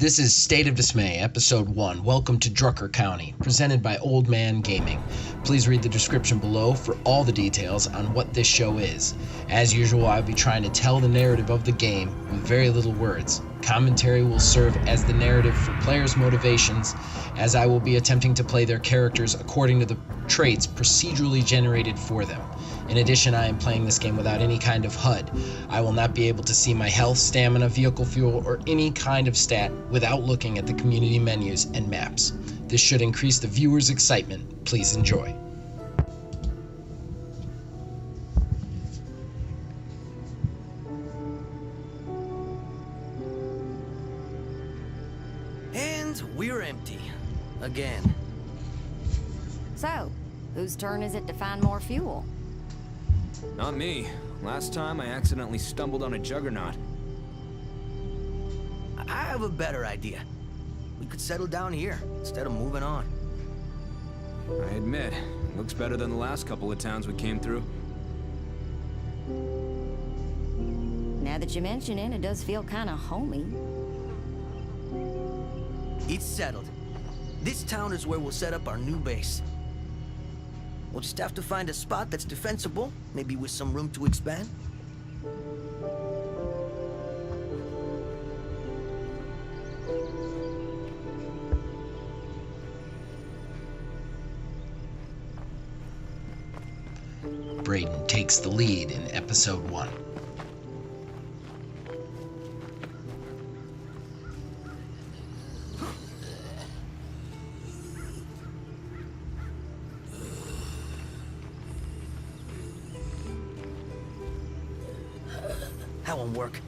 This is State of Dismay, Episode 1. Welcome to Drucker County, presented by Old Man Gaming. Please read the description below for all the details on what this show is. As usual, I'll be trying to tell the narrative of the game with very little words. Commentary will serve as the narrative for players' motivations, as I will be attempting to play their characters according to the traits procedurally generated for them. In addition, I am playing this game without any kind of HUD. I will not be able to see my health, stamina, vehicle fuel, or any kind of stat without looking at the community menus and maps. This should increase the viewer's excitement. Please enjoy. And we're empty. Again. So, whose turn is it to find more fuel? Not me. Last time I accidentally stumbled on a juggernaut. I have a better idea. We could settle down here instead of moving on. I admit, looks better than the last couple of towns we came through. Now that you mention it, it does feel kind of homey. It's settled. This town is where we'll set up our new base. We'll just have to find a spot that's defensible, maybe with some room to expand. Braden takes the lead in Episode 1. That won't work.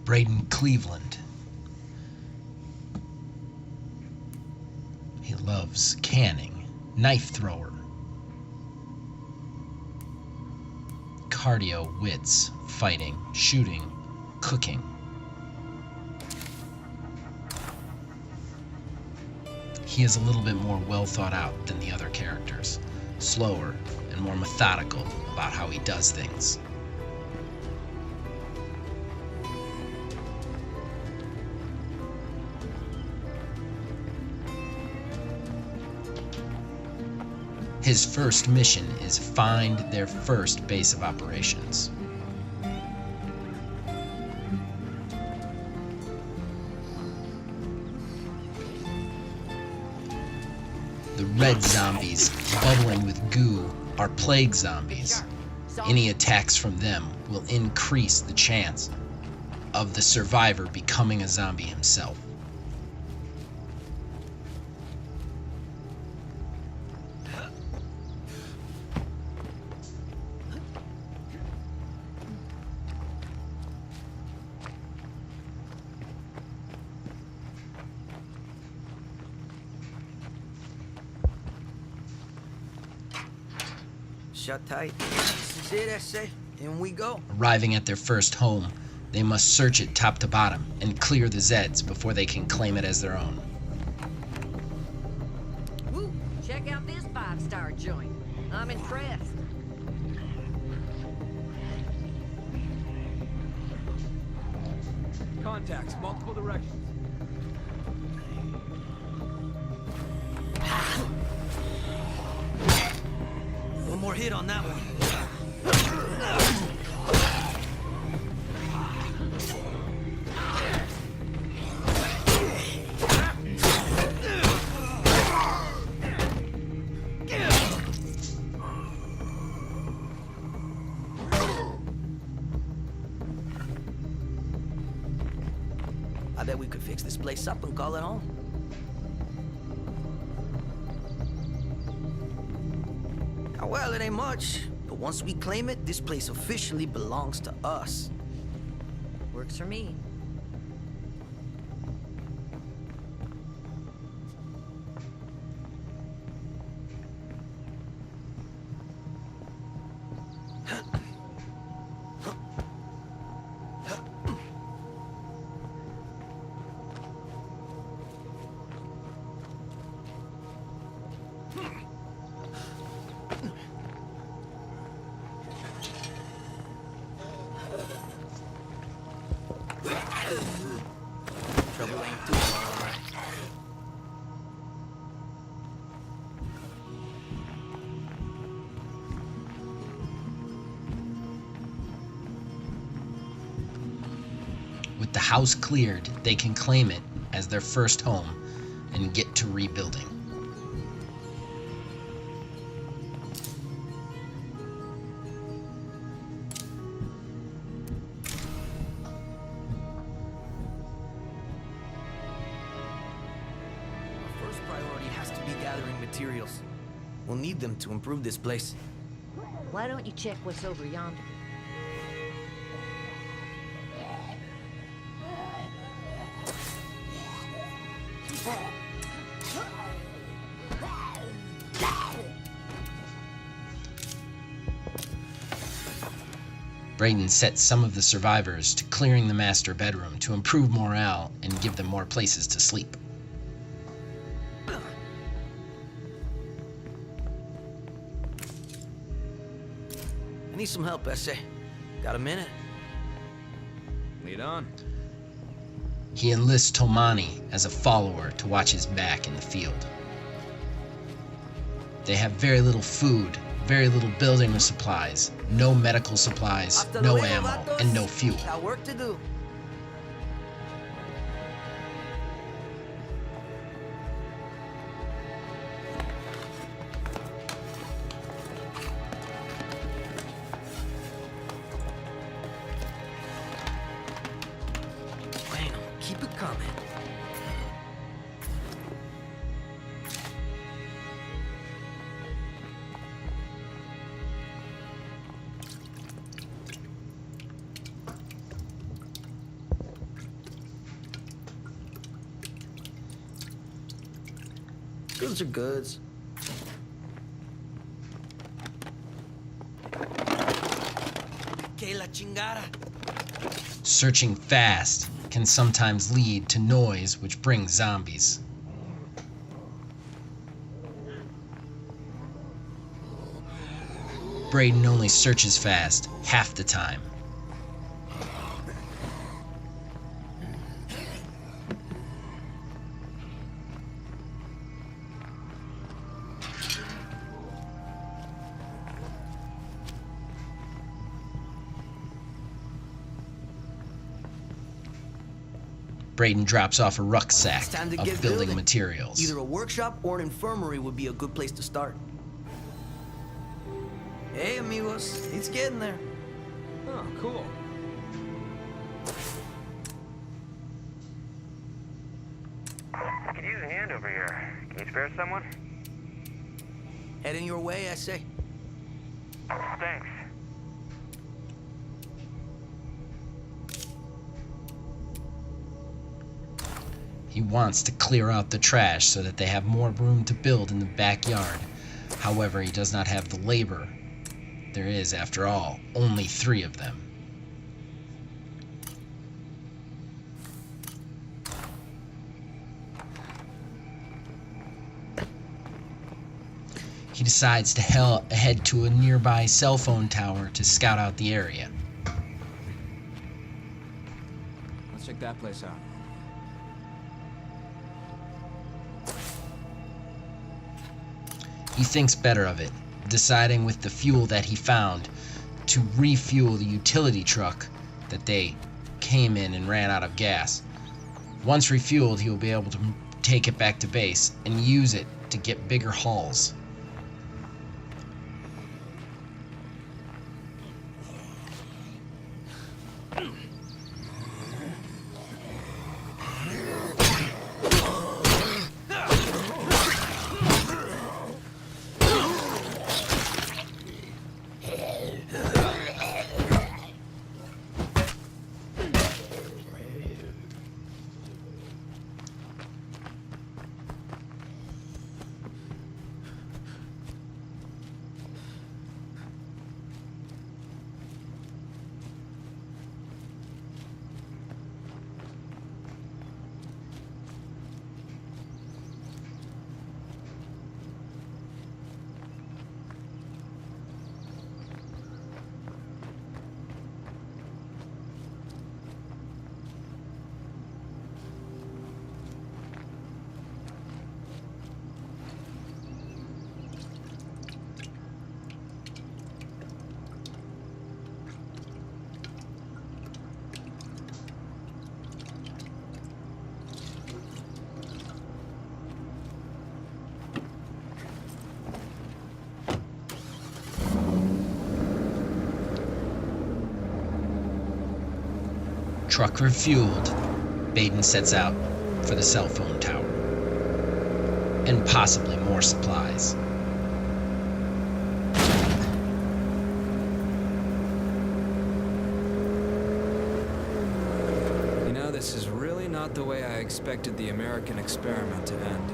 Braden Cleveland. He loves canning, knife thrower, cardio, wits, fighting, shooting, cooking. He is a little bit more well thought out than the other characters, slower and more methodical about how he does things. His first mission is find their first base of operations. The red zombies, bubbling with goo, are plague zombies. Any attacks from them will increase the chance of the survivor becoming a zombie himself. Shut tight. This is it, I say. In we go. Arriving at their first home, they must search it top to bottom and clear the Zeds before they can claim it as their own. Woo! Check out this 5-star joint. I'm impressed. Contacts, multiple directions. One more hit on that one. I bet we could fix this place up and call it home. Well, it ain't much, but once we claim it, this place officially belongs to us. Works for me. Trouble ain't too far. With the house cleared, they can claim it as their first home and get to rebuilding. Our first priority has to be gathering materials. We'll need them to improve this place. Why don't you check what's over yonder? Braden sets some of the survivors to clearing the master bedroom to improve morale and give them more places to sleep. I need some help, Essay. Got a minute? Lead on. He enlists Tomane as a follower to watch his back in the field. They have very little food, very little building supplies, no medical supplies, Hasta no luego, ammo, vatos. and no fuel. Got work to do. Bueno, keep it coming. Goods are goods. Que la chingada. Searching fast can sometimes lead to noise which brings zombies. Braden only searches fast half the time. Braden drops off a rucksack It's time to of get building materials. Either a workshop or an infirmary would be a good place to start. Hey, amigos, it's getting there. Oh, cool. Could use a hand over here. Can you spare someone? Heading your way, I say. Thanks. He wants to clear out the trash so that they have more room to build in the backyard. However, he does not have the labor. There is, after all, only 3 of them. He decides to head to a nearby cell phone tower to scout out the area. Let's check that place out. He thinks better of it, deciding with the fuel that he found to refuel the utility truck that they came in and ran out of gas. Once refueled, he will be able to take it back to base and use it to get bigger hauls. Truck refueled, Braden sets out for the cell phone tower. And possibly more supplies. You know, this is really not the way I expected the American experiment to end.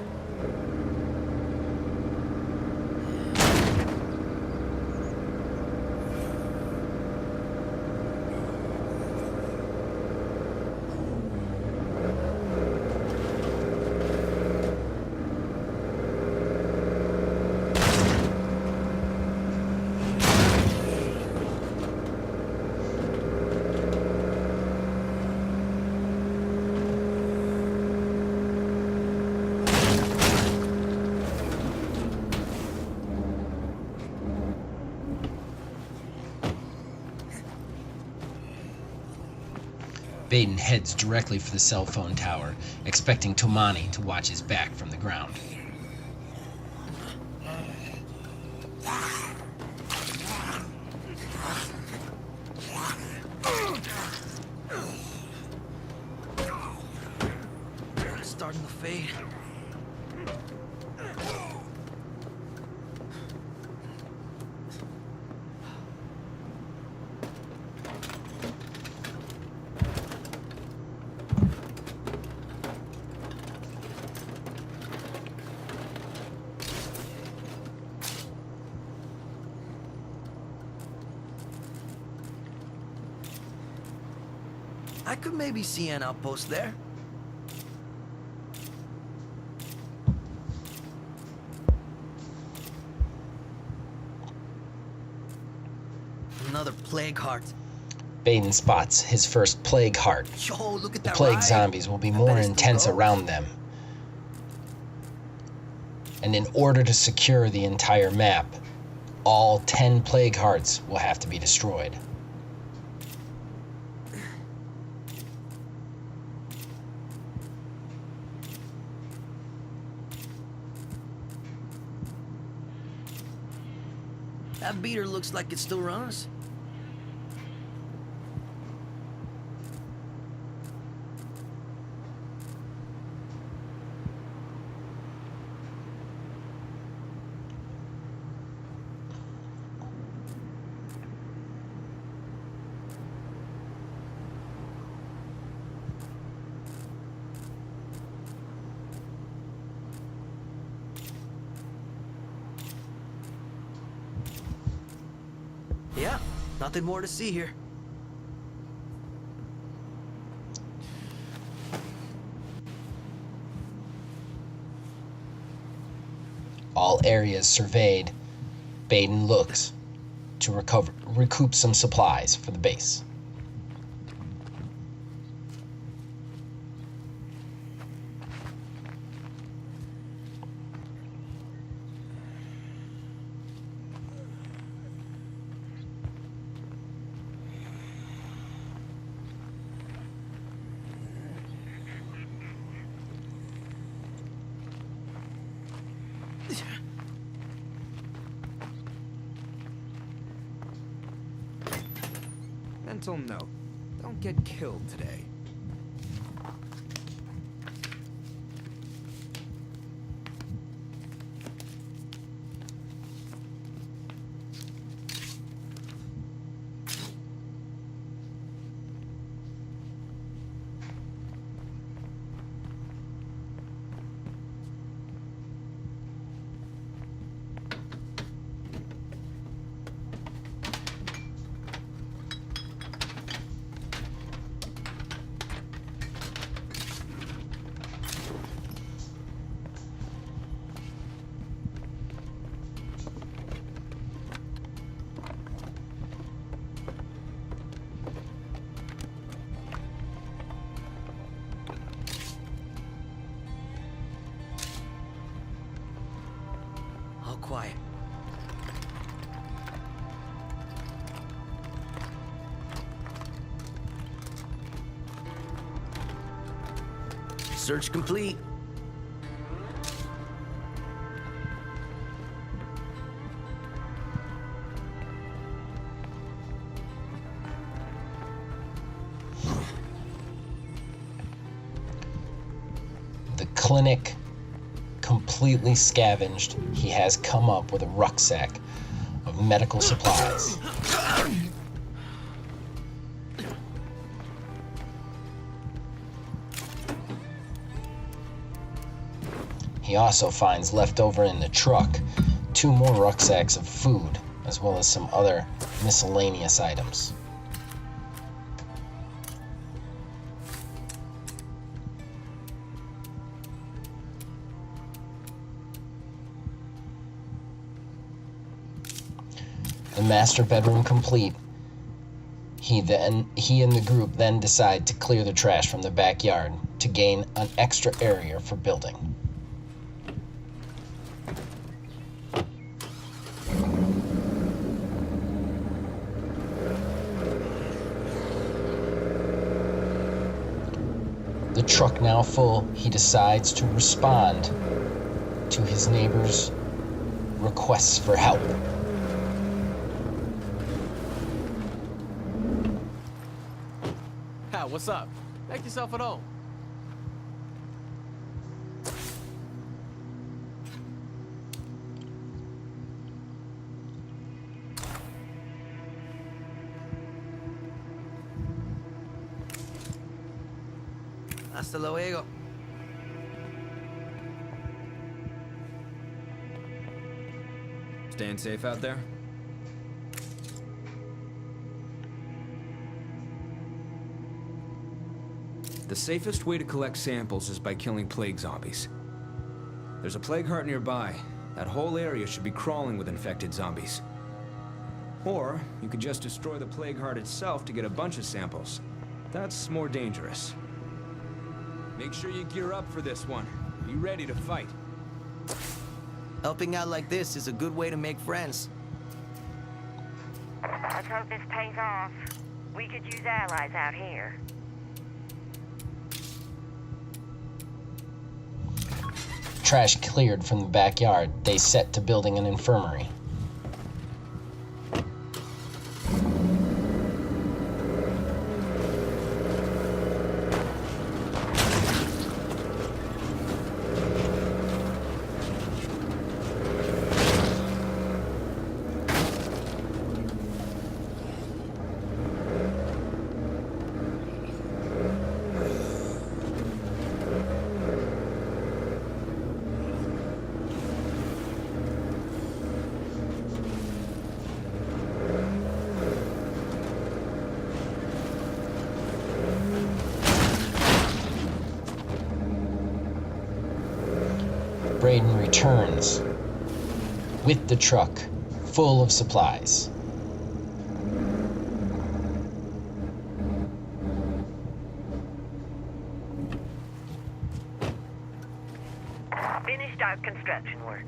Braden heads directly for the cell phone tower, expecting Tomane to watch his back from the ground. Starting to fade. I could maybe see an outpost there. Another plague heart. Braden spots his first plague heart. Yo, look at The that plague ride. zombies will be I more bet it's the intense ghost. around them. And in order to secure the entire map, all 10 plague hearts will have to be destroyed. That beater looks like it still runs. Yeah, nothing more to see here. All areas surveyed, Braden looks to recoup some supplies for the base. Mental note. Don't get killed today. All quiet. Search complete. clinic completely scavenged, he has come up with a rucksack of medical supplies. He also finds left over in the truck 2 more rucksacks of food, as well as some other miscellaneous items. The master bedroom complete, he and the group then decide to clear the trash from the backyard to gain an extra area for building. The truck now full, he decides to respond to his neighbors' requests for help. What's up? Make yourself at home. Hasta luego. Staying safe out there? The safest way to collect samples is by killing plague zombies. There's a plague heart nearby. That whole area should be crawling with infected zombies. Or, you could just destroy the plague heart itself to get a bunch of samples. That's more dangerous. Make sure you gear up for this one. Be ready to fight. Helping out like this is a good way to make friends. Let's hope this pays off. We could use allies out here. Trash cleared from the backyard, they set to building an infirmary. Braden returns with the truck full of supplies. Finished our construction work.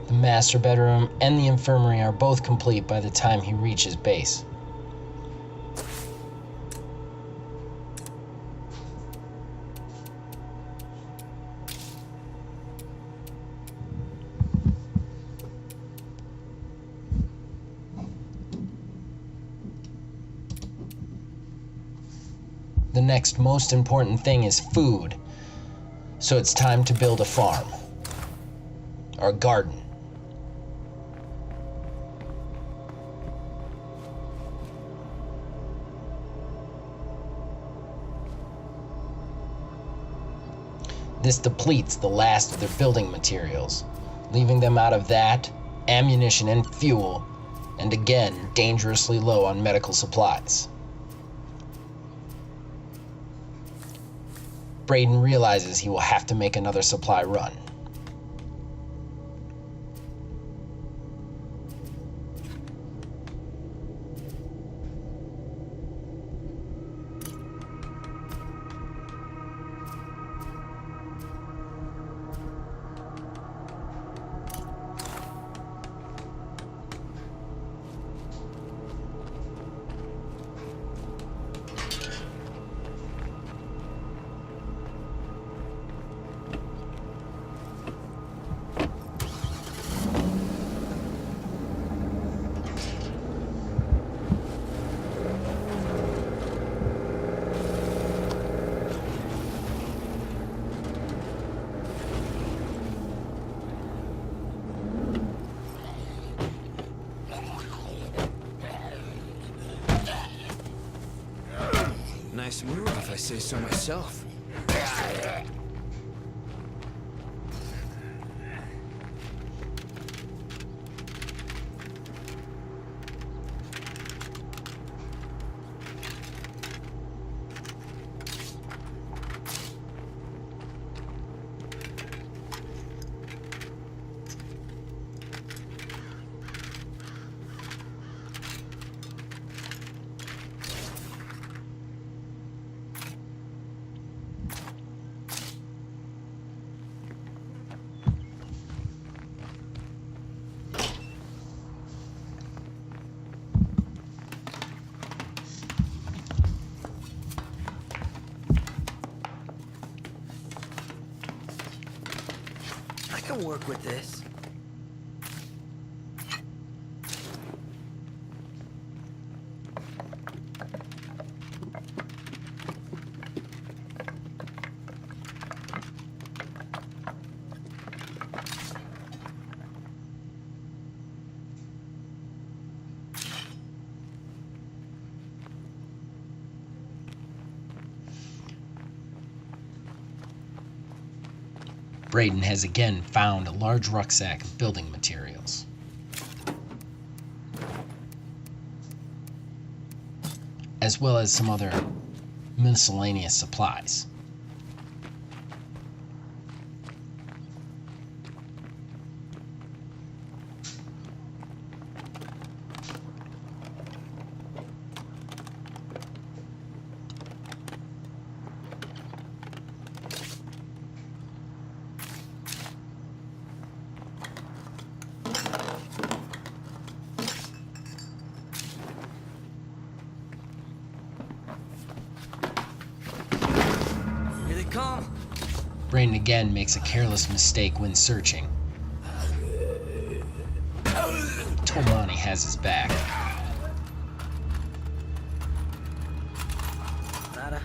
The master bedroom and the infirmary are both complete by the time he reaches base. The next most important thing is food, so it's time to build a farm, or a garden. This depletes the last of their building materials, leaving them out of that, ammunition and fuel, and again, dangerously low on medical supplies. Braden realizes he will have to make another supply run, I say so myself. I can work with this. Braden has again found a large rucksack of building materials, as well as some other miscellaneous supplies. Here they come. Braden again makes a careless mistake when searching. Tomane has his back. Nada.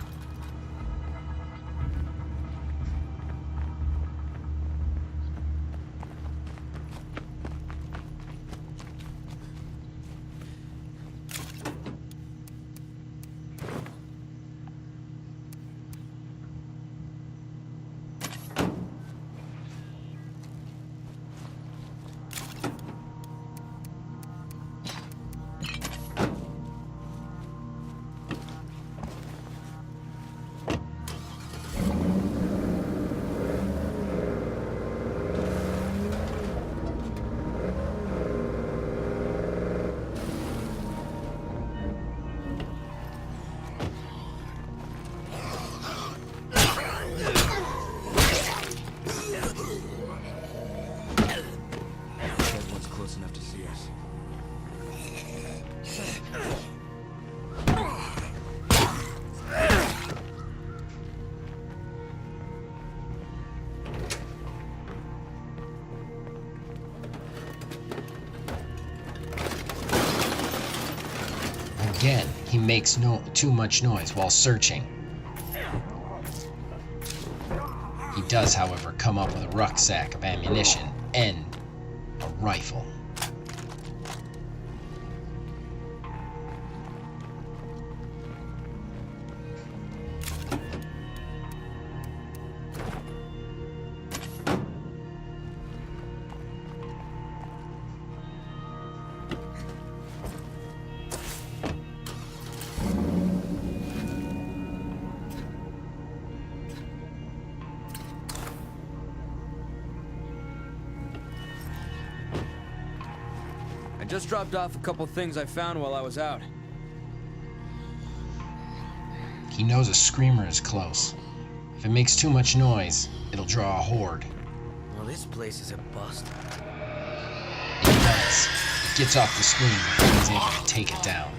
That one's close enough to see us. Again, he makes too much noise while searching. He does, however, come up with a rucksack of ammunition and a rifle. I just dropped off a couple things I found while I was out. He knows a screamer is close. If it makes too much noise, it'll draw a horde. Well, this place is a bust. It does. It gets off the screen before he's able to take it down.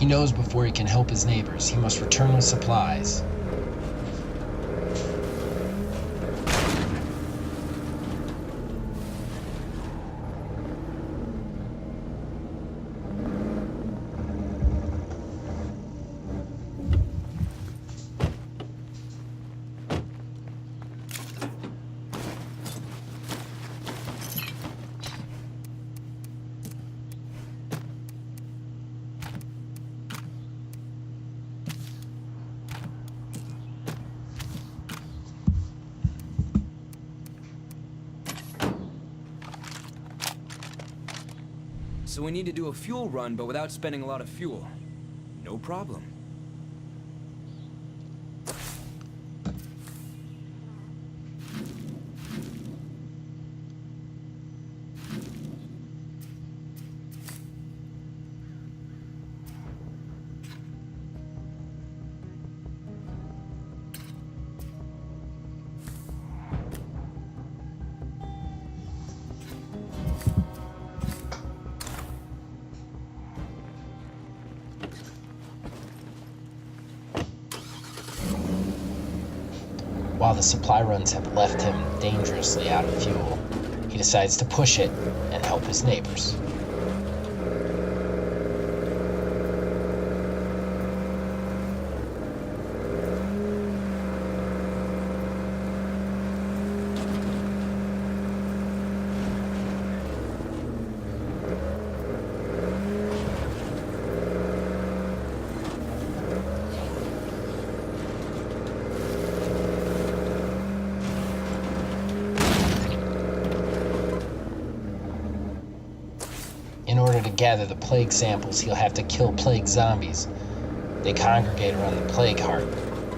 knows before he can help his neighbors, he must return with supplies. So we need to do a fuel run, but without spending a lot of fuel. No problem. While the supply runs have left him dangerously out of fuel, he decides to push it and help his neighbors. In order to gather the plague samples, he'll have to kill plague zombies. They congregate around the plague heart.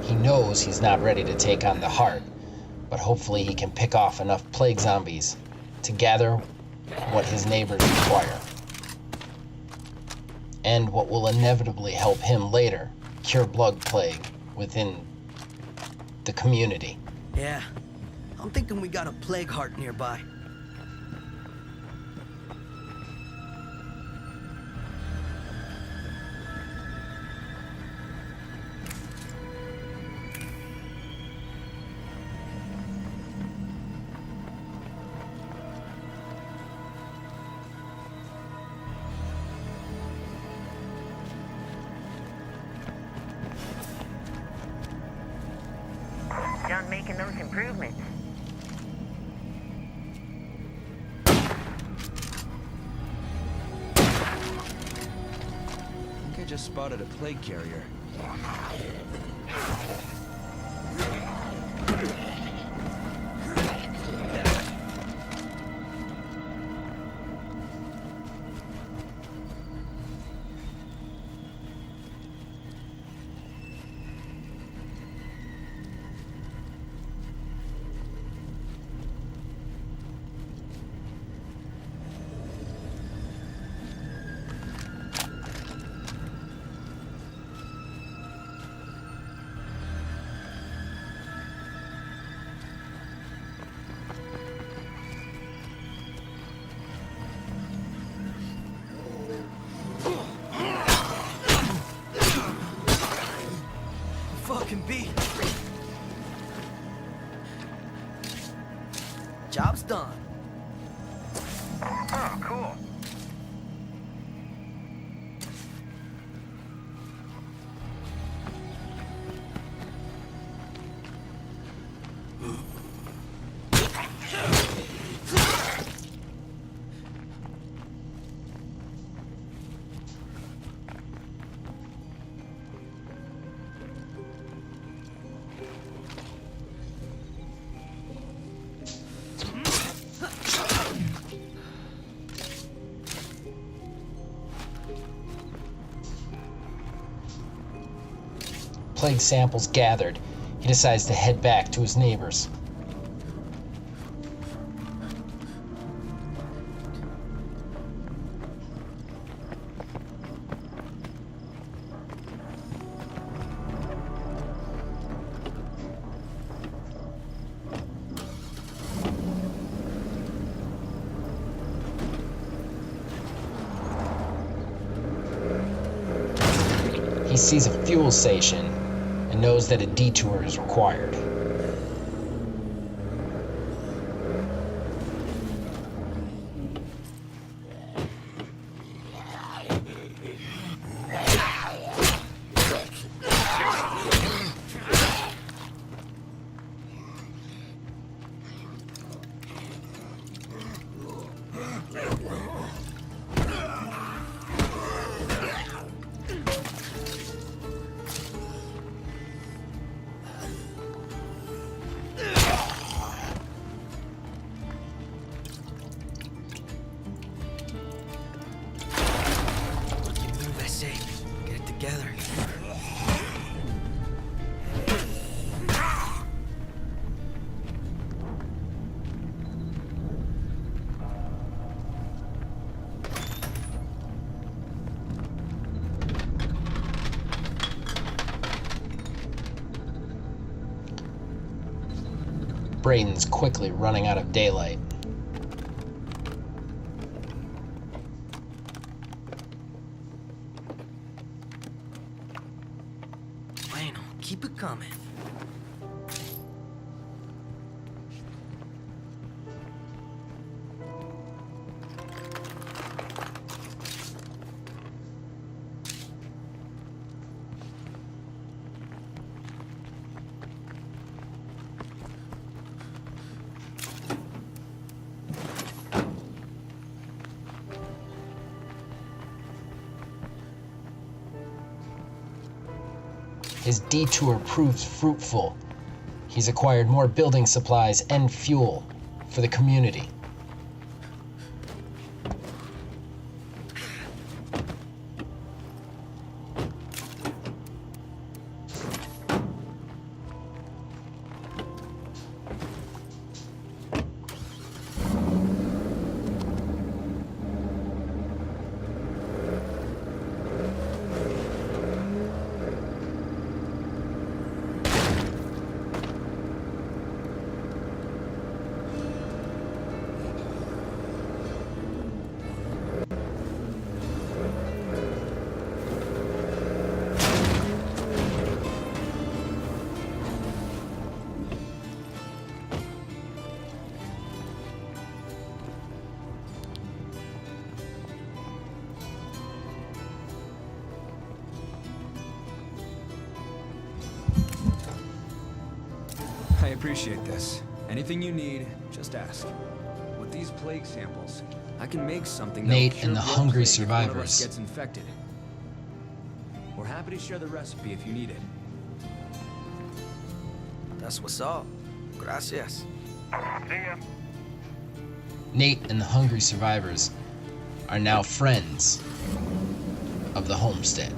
He knows he's not ready to take on the heart, but hopefully he can pick off enough plague zombies to gather what his neighbors require. And what will inevitably help him later cure blood plague within the community. Yeah, I'm thinking we got a plague heart nearby. Done making those improvements. I think I just spotted a plague carrier. Fucking beat. Job's done. Oh, cool. Plague samples gathered, he decides to head back to his neighbors. He sees a fuel station and knows that a detour is required. Get it together. Braden's quickly running out of daylight. Bueno, keep it coming. His detour proves fruitful. He's acquired more building supplies and fuel for the community. I appreciate this. Anything you need, just ask. With these plague samples, I can make something that'll Nate cure and the blood hungry plague if one of us survivors. gets infected. We're happy to share the recipe if you need it. That's what's up. Gracias. Nate and the hungry survivors are now friends of the homestead.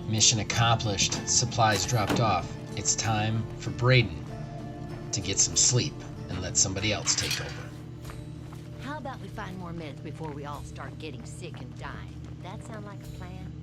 Mission accomplished, supplies dropped off. It's time for Braden to get some sleep and let somebody else take over. How about we find more meds before we all start getting sick and dying? That sound like a plan?